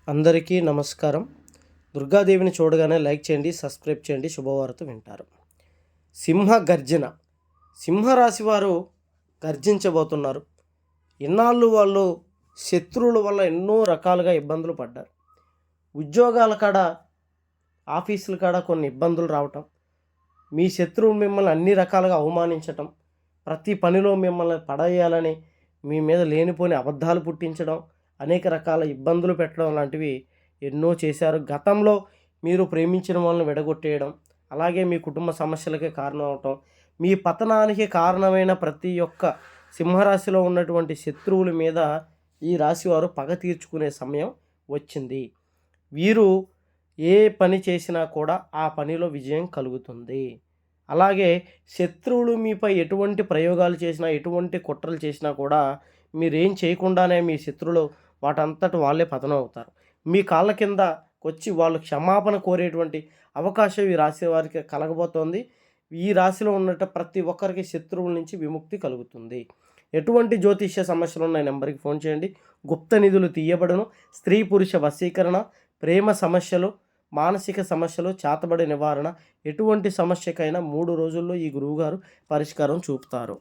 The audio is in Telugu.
అందరికీ నమస్కారం. దుర్గాదేవిని చూడగానే లైక్ చేయండి, సబ్స్క్రైబ్ చేయండి, శుభవార్త వింటారు. సింహ గర్జన. సింహరాశి వారు గర్జించబోతున్నారు. ఇన్నాళ్ళు వాళ్ళు శత్రువుల వల్ల ఎన్నో రకాలుగా ఇబ్బందులు పడ్డారు. ఉద్యోగాల కాడ, ఆఫీసుల కాడ కొన్ని ఇబ్బందులు రావటం, మీ శత్రువు మిమ్మల్ని అన్ని రకాలుగా అవమానించటం, ప్రతి పనిలో మిమ్మల్ని పడేయాలని మీ మీద లేనిపోని అబద్ధాలు పుట్టించడం, అనేక రకాల ఇబ్బందులు పెట్టడం లాంటివి ఎన్నో చేశారు. గతంలో మీరు ప్రేమించిన వాళ్ళని విడగొట్టేయడం, అలాగే మీ కుటుంబ సమస్యలకే కారణం అవటం, మీ పతనానికి కారణమైన ప్రతి ఒక్క సింహరాశిలో ఉన్నటువంటి శత్రువుల మీద ఈ రాశివారు పగ తీర్చుకునే సమయం వచ్చింది. వీరు ఏ పని చేసినా కూడా ఆ పనిలో విజయం కలుగుతుంది. అలాగే శత్రువులు మీపై ఎటువంటి ప్రయోగాలు చేసినా, ఎటువంటి కుట్రలు చేసినా కూడా మీరేం చేయకుండానే మీ శత్రువులు వాటంతట వాళ్ళే పతనం అవుతారు. మీ కాళ్ళ కిందకొచ్చి వాళ్ళు క్షమాపణ కోరేటువంటి అవకాశం ఈ రాశి వారికి కలగబోతోంది. ఈ రాశిలో ఉన్నట్టు ప్రతి ఒక్కరికి శత్రువుల నుంచి విముక్తి కలుగుతుంది. ఎటువంటి జ్యోతిష్య సమస్యలు ఉన్న నెంబర్కి ఫోన్ చేయండి. గుప్త నిధులు తీయబడును. స్త్రీ పురుష వశీకరణ, ప్రేమ సమస్యలు, మానసిక సమస్యలు, చేతబడి నివారణ, ఎటువంటి సమస్యకైనా 3 రోజుల్లో ఈ గురువుగారు పరిష్కారం చూపుతారు.